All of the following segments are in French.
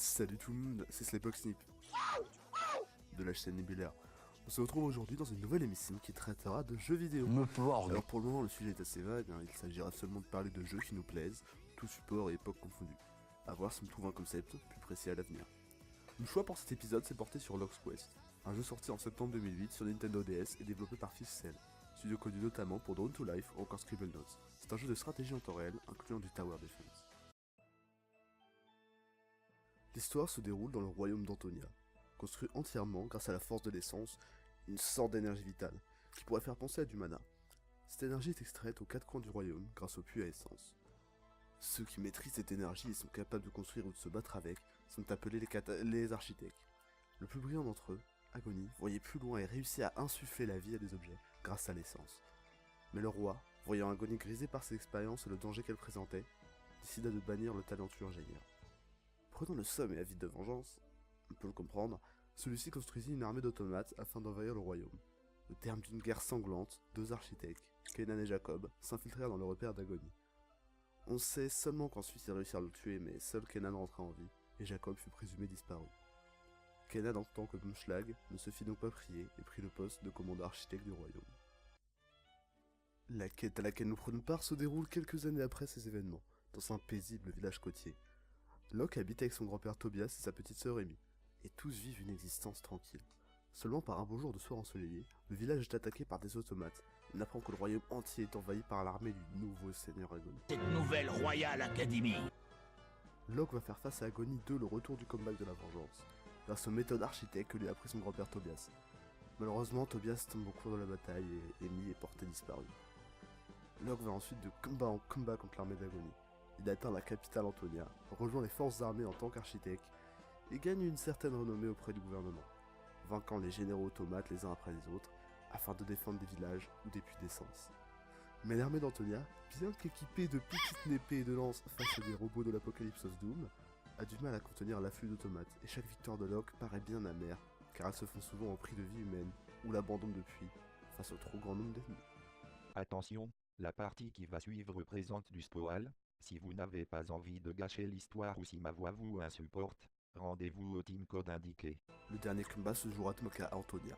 Salut tout le monde, c'est Slayboxnip de la chaîne Nebulaire. On se retrouve aujourd'hui dans une nouvelle émission qui traitera de jeux vidéo. Alors pour le moment le sujet est assez vague, il s'agira seulement de parler de jeux qui nous plaisent, tout support et époque confondus. A voir si on trouve un concept plus précis à l'avenir. Le choix pour cet épisode s'est porté sur Lock's Quest, un jeu sorti en septembre 2008 sur Nintendo DS et développé par Fifth Cell, studio connu notamment pour Drone to Life ou encore Scribblenauts. C'est un jeu de stratégie en temps réel, incluant du Tower Defense. L'histoire se déroule dans le royaume d'Antonia, construit entièrement grâce à la force de l'essence, une sorte d'énergie vitale, qui pourrait faire penser à du mana. Cette énergie est extraite aux quatre coins du royaume grâce au puits à essence. Ceux qui maîtrisent cette énergie et sont capables de construire ou de se battre avec sont appelés les architectes. Le plus brillant d'entre eux, Agony, voyait plus loin et réussit à insuffler la vie à des objets grâce à l'essence. Mais le roi, voyant Agony grisé par ses expériences et le danger qu'elle présentait, décida de bannir le talentueux ingénieur. Prenant le somme et avide de vengeance, on peut le comprendre, celui-ci construisit une armée d'automates afin d'envahir le royaume. Au terme d'une guerre sanglante, deux architectes, Kenan et Jacob, s'infiltrèrent dans le repère d'Agony. On sait seulement qu'ensuite ils réussirent à le tuer, mais seul Kenan rentra en vie, et Jacob fut présumé disparu. Kenan, en tant que Bumschlag, ne se fit donc pas prier et prit le poste de commandant architecte du royaume. La quête à laquelle nous prenons part se déroule quelques années après ces événements, dans un paisible village côtier. Locke habite avec son grand-père Tobias et sa petite sœur Amy, et tous vivent une existence tranquille. Seulement par un beau jour de soir ensoleillé, le village est attaqué par des automates, et on apprend que le royaume entier est envahi par l'armée du nouveau seigneur Agony. Cette nouvelle Royal Academy. Locke va faire face à Agony 2, le retour du comeback de la vengeance, grâce aux méthodes architectes que lui a appris son grand-père Tobias. Malheureusement, Tobias tombe au cours de la bataille et Amy est portée disparue. Locke va ensuite de combat en combat contre l'armée d'Agony. Il atteint la capitale Antonia, rejoint les forces armées en tant qu'architecte et gagne une certaine renommée auprès du gouvernement, vainquant les généraux automates les uns après les autres afin de défendre des villages ou des puits d'essence. Mais l'armée d'Antonia, bien qu'équipée de petites épées et de lances face à des robots de l'Apocalypse of Doom, a du mal à contenir l'afflux d'automates et chaque victoire de Locke paraît bien amère car elles se font souvent au prix de vie humaine ou l'abandon de puits face au trop grand nombre d'ennemis. Attention, la partie qui va suivre présente du spoil. Si vous n'avez pas envie de gâcher l'histoire ou si ma voix vous insupporte, rendez-vous au team code indiqué. Le dernier combat se jouera donc à Antonia.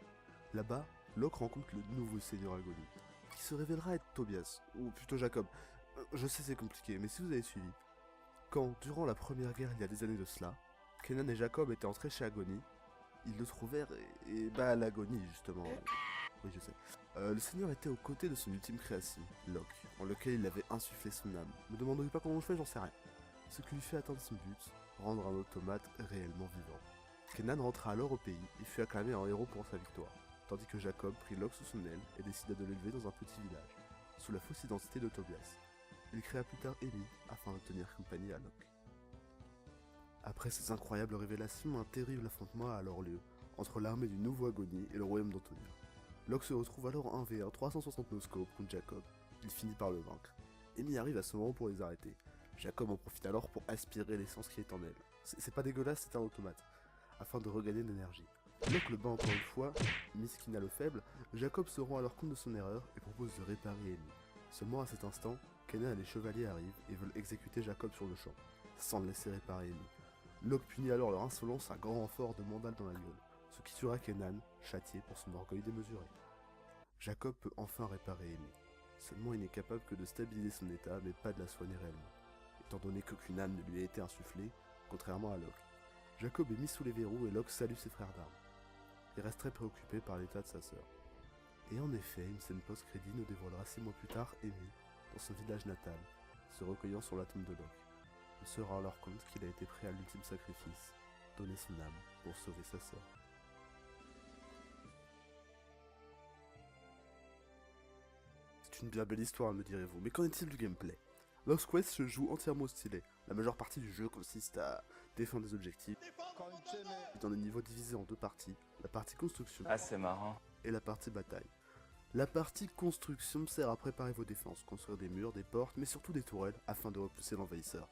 Là-bas, Locke rencontre le nouveau seigneur Agony, qui se révélera être Tobias, ou plutôt Jacob. Je sais c'est compliqué, mais si vous avez suivi. Quand, durant la première guerre il y a des années de cela, Kenan et Jacob étaient entrés chez Agony, ils le trouvèrent à l'agonie justement. Oui, je sais. Le seigneur était aux côtés de son ultime création, Locke, en lequel il avait insufflé son âme. Ne demandez pas comment on le fait, j'en sais rien. Ce qui lui fait atteindre son but, rendre un automate réellement vivant. Kenan rentra alors au pays et fut acclamé un héros pour sa victoire, tandis que Jacob prit Locke sous son aile et décida de l'élever dans un petit village, sous la fausse identité de Tobias. Il créa plus tard Amy afin de tenir compagnie à Locke. Après ces incroyables révélations, un terrible affrontement a alors lieu entre l'armée du nouveau Agony et le royaume d'Antonia. Locke se retrouve alors 1v1 360 no-scope contre Jacob. Il finit par le vaincre. Amy arrive à ce moment pour les arrêter. Jacob en profite alors pour aspirer l'essence qui est en elle. C'est pas dégueulasse, c'est un automate. Afin de regagner de l'énergie. Locke le bat encore une fois, Miskina le faible, Jacob se rend alors compte de son erreur et propose de réparer Amy. Seulement à cet instant, Kenan et les chevaliers arrivent et veulent exécuter Jacob sur le champ, sans le laisser réparer Amy. Locke punit alors leur insolence à grand renfort de mandale dans la gueule, ce qui tuera Kenan, châtié pour son orgueil démesuré. Jacob peut enfin réparer Amy. Seulement il n'est capable que de stabiliser son état, mais pas de la soigner réellement, étant donné qu'aucune âme ne lui a été insufflée, contrairement à Locke. Jacob est mis sous les verrous et Locke salue ses frères d'armes. Il reste très préoccupé par l'état de sa sœur. Et en effet, une scène post-crédit nous dévoilera 6 mois plus tard Amy, dans son village natal, se recueillant sur la tombe de Locke. On se rend alors compte qu'il a été prêt à l'ultime sacrifice, donner son âme pour sauver sa sœur. C'est une bien belle histoire, me direz-vous, mais qu'en est-il du gameplay? Lock's Quest se joue entièrement au stylet. La majeure partie du jeu consiste à défendre des objectifs, dans des niveaux divisés en deux parties, la partie construction c'est marrant. et la partie bataille. La partie construction sert à préparer vos défenses, construire des murs, des portes, mais surtout des tourelles, afin de repousser l'envahisseur.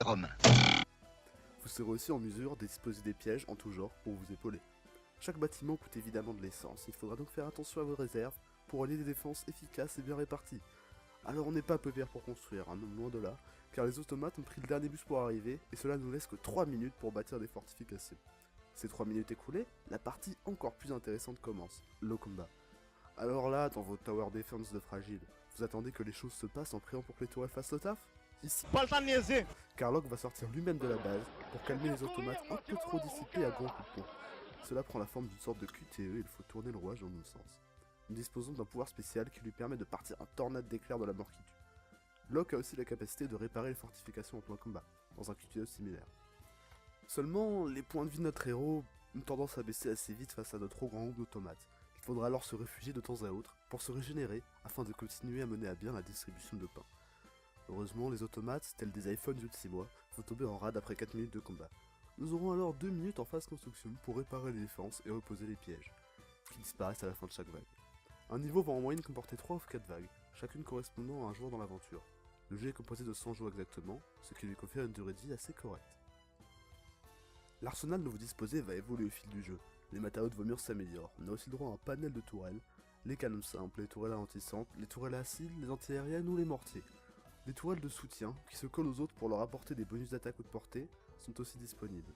Vous serez aussi en mesure de disposer des pièges en tout genre pour vous épauler. Chaque bâtiment coûte évidemment de l'essence, il faudra donc faire attention à vos réserves pour allier des défenses efficaces et bien réparties. Alors on n'est pas peu fiers pour construire, hein, loin de là, car les automates ont pris le dernier bus pour arriver, et cela nous laisse que 3 minutes pour bâtir des fortifications. Ces 3 minutes écoulées, la partie encore plus intéressante commence, le combat. Alors là, dans vos tower defense de fragile, vous attendez que les choses se passent en priant pour que les tourelles fassent le taf? Ici, Pas le temps de niaiser. car Locke va sortir lui-même de la base pour calmer les automates un peu trop dissipés à grands coups de pompe. Cela prend la forme d'une sorte de QTE et il faut tourner le rouage dans le sens. Nous disposons d'un pouvoir spécial qui lui permet de partir un tornade d'éclairs de la mort qui tue. Locke a aussi la capacité de réparer les fortifications en plein combat, dans un QTE similaire. Seulement, les points de vie de notre héros ont tendance à baisser assez vite face à de trop grands groupes d'automates. Il faudra alors se réfugier de temps à autre pour se régénérer afin de continuer à mener à bien la distribution de pain. Heureusement, les automates, tels des iPhones vieux de 6 mois, vont tomber en rade après 4 minutes de combat. Nous aurons alors 2 minutes en phase construction pour réparer les défenses et reposer les pièges, qui disparaissent à la fin de chaque vague. Un niveau va en moyenne comporter 3 ou 4 vagues, chacune correspondant à un joueur dans l'aventure. Le jeu est composé de 100 joueurs exactement, ce qui lui confère une durée de vie assez correcte. L'arsenal dont vous disposez va évoluer au fil du jeu. Les matériaux de vos murs s'améliorent, on a aussi le droit à un panel de tourelles, les canons simples, les tourelles ralentissantes, les tourelles acides, les antiaériennes ou les mortiers. Des tourelles de soutien, qui se collent aux autres pour leur apporter des bonus d'attaque ou de portée, sont aussi disponibles.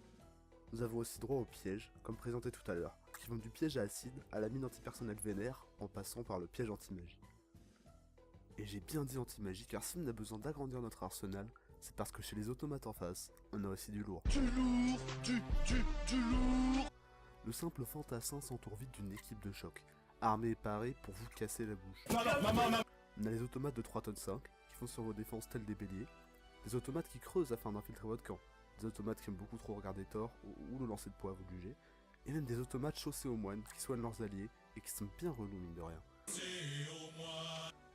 Nous avons aussi droit aux pièges, comme présenté tout à l'heure, qui vont du piège à acide à la mine antipersonnelle vénère, en passant par le piège anti-magie. Et j'ai bien dit anti-magie car si on a besoin d'agrandir notre arsenal, c'est parce que chez les automates en face, on a aussi du lourd. Du lourd, du lourd. Le simple fantassin s'entoure vite d'une équipe de choc, armée et parée pour vous casser la bouche. On a les automates de 3 tonnes 5, qui font sur vos défenses tels des béliers, des automates qui creusent afin d'infiltrer votre camp, des automates qui aiment beaucoup trop regarder Thor ou le lancer de poids, vous jugez, et même des automates chaussés aux moines qui soignent leurs alliés et qui sont bien relous mine de rien.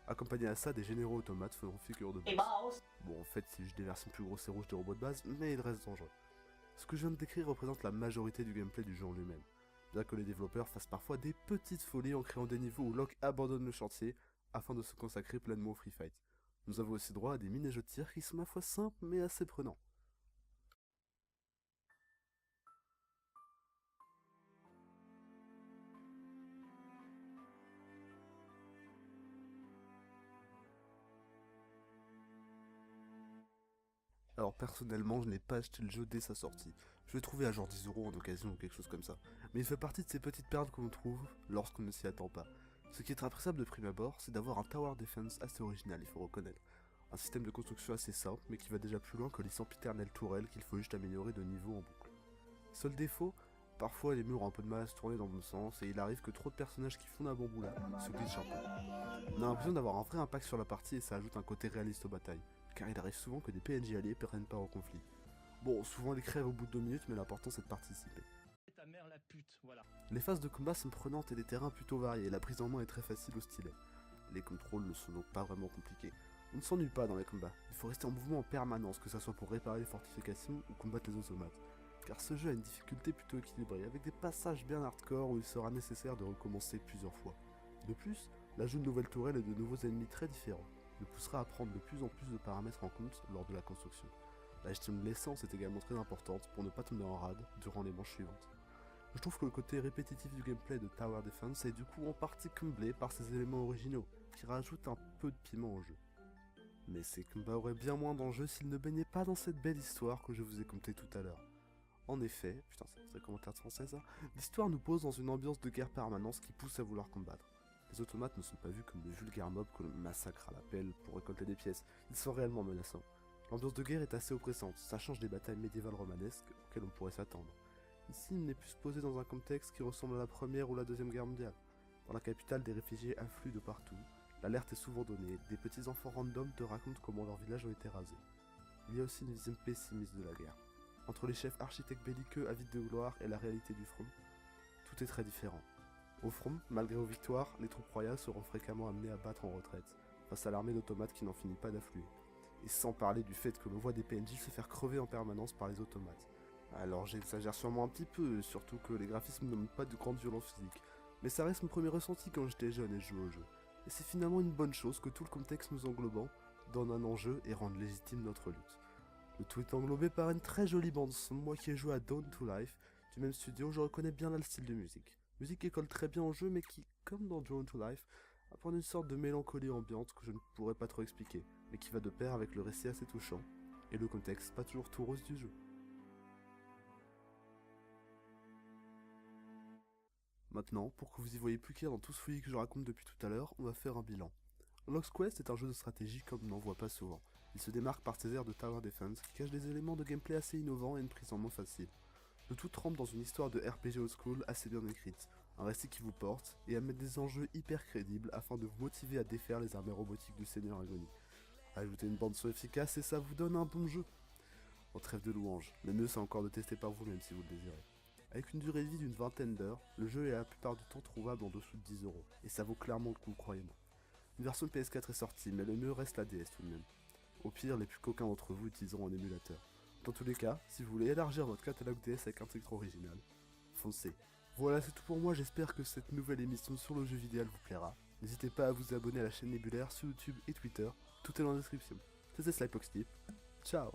Accompagné à ça, des généraux automates feront figure de boss. Bon, en fait, si je déverse une plus grosse et rouge des robots de base, mais il reste dangereux. Ce que je viens de décrire représente la majorité du gameplay du jeu en lui-même, bien que les développeurs fassent parfois des petites folies en créant des niveaux où Locke abandonne le chantier afin de se consacrer pleinement au free fight. Nous avons aussi droit à des mini-jeux de tir qui sont ma foi simples mais assez prenants. Alors personnellement, je n'ai pas acheté le jeu dès sa sortie. Je l'ai trouvé à genre 10 € en occasion ou quelque chose comme ça. Mais il fait partie de ces petites perles qu'on trouve lorsqu'on ne s'y attend pas. Ce qui est appréciable de prime abord, c'est d'avoir un tower defense assez original, il faut reconnaître. Un système de construction assez simple, mais qui va déjà plus loin que les sempiternelles tourelles qu'il faut juste améliorer de niveau en boucle. Seul défaut, parfois les murs ont un peu de mal à se tourner dans le bon sens, et il arrive que trop de personnages qui font un bambou là se glitchent un peu. On a l'impression d'avoir un vrai impact sur la partie et ça ajoute un côté réaliste aux batailles, car il arrive souvent que des PNJ alliés prennent part au conflit. Bon, souvent ils crèvent au bout de 2 minutes, mais l'important c'est de participer. Ta mère la pute, voilà. Les phases de combat sont prenantes et des terrains plutôt variés, la prise en main est très facile au stylet. Les contrôles ne sont donc pas vraiment compliqués. On ne s'ennuie pas dans les combats, il faut rester en mouvement en permanence, que ce soit pour réparer les fortifications ou combattre les automates. Car ce jeu a une difficulté plutôt équilibrée, avec des passages bien hardcore où il sera nécessaire de recommencer plusieurs fois. De plus, l'ajout de nouvelles tourelles et de nouveaux ennemis très différents nous poussera à prendre de plus en plus de paramètres en compte lors de la construction. La gestion de l'essence est également très importante pour ne pas tomber en rade durant les manches suivantes. Je trouve que le côté répétitif du gameplay de Tower Defense est du coup en partie comblé par ces éléments originaux, qui rajoutent un peu de piment au jeu. Mais ces combats auraient bien moins d'enjeux s'ils ne baignaient pas dans cette belle histoire que je vous ai contée tout à l'heure. En effet, putain c'est un très commentaire de français ça, l'histoire nous pose dans une ambiance de guerre permanente qui pousse à vouloir combattre. Les automates ne sont pas vus comme de vulgaires mobs que l'on massacre à la pelle pour récolter des pièces, ils sont réellement menaçants. L'ambiance de guerre est assez oppressante, ça change des batailles médiévales romanesques auxquelles on pourrait s'attendre. Ici, il n'est plus posé dans un contexte qui ressemble à la Première ou la Deuxième Guerre mondiale. Dans la capitale, des réfugiés affluent de partout, l'alerte est souvent donnée, des petits enfants random te racontent comment leurs villages ont été rasés. Il y a aussi une vision pessimiste de la guerre. Entre les chefs architectes belliqueux avides de gloire et la réalité du front, tout est très différent. Au front, malgré vos victoires, les troupes royales seront fréquemment amenées à battre en retraite, face à l'armée d'automates qui n'en finit pas d'affluer. Et sans parler du fait que l'on voit des PNJ se faire crever en permanence par les automates. Alors j'exagère sûrement un petit peu, surtout que les graphismes ne montrent pas de grande violence physique, mais ça reste mon premier ressenti quand j'étais jeune et je jouais au jeu. Et c'est finalement une bonne chose que tout le contexte nous englobant donne un enjeu et rende légitime notre lutte. Le tout est englobé par une très jolie bande son, moi qui ai joué à Dawn to Life, du même studio, je reconnais bien là le style de musique. Musique qui colle très bien au jeu mais qui, comme dans Dawn to Life, apprendre une sorte de mélancolie ambiante que je ne pourrais pas trop expliquer, mais qui va de pair avec le récit assez touchant, et le contexte pas toujours tout rose du jeu. Maintenant, pour que vous y voyez plus clair dans tout ce fouillis que je raconte depuis tout à l'heure, on va faire un bilan. Lost Quest est un jeu de stratégie comme on n'en voit pas souvent. Il se démarque par ses airs de Tower Defense qui cachent des éléments de gameplay assez innovants et une prise en main facile. Le tout trempe dans une histoire de RPG old school assez bien écrite, un récit qui vous porte et à mettre des enjeux hyper crédibles afin de vous motiver à défaire les armées robotiques du Seigneur Agony. Ajoutez une bande son efficace et ça vous donne un bon jeu. En trêve de louanges, le mieux c'est encore de tester par vous-même si vous le désirez. Avec une durée de vie d'une vingtaine d'heures, le jeu est la plupart du temps trouvable en dessous de 10 €, et ça vaut clairement le coup, croyez-moi. Une version PS4 est sortie, mais le mieux reste la DS tout de même. Au pire, les plus coquins d'entre vous utiliseront un émulateur. Dans tous les cas, si vous voulez élargir votre catalogue DS avec un titre original, foncez. Voilà, c'est tout pour moi, j'espère que cette nouvelle émission sur le jeu vidéo vous plaira. N'hésitez pas à vous abonner à la chaîne Nébulaire sur YouTube et Twitter, tout est dans la description. C'était Slypoxtip, ciao.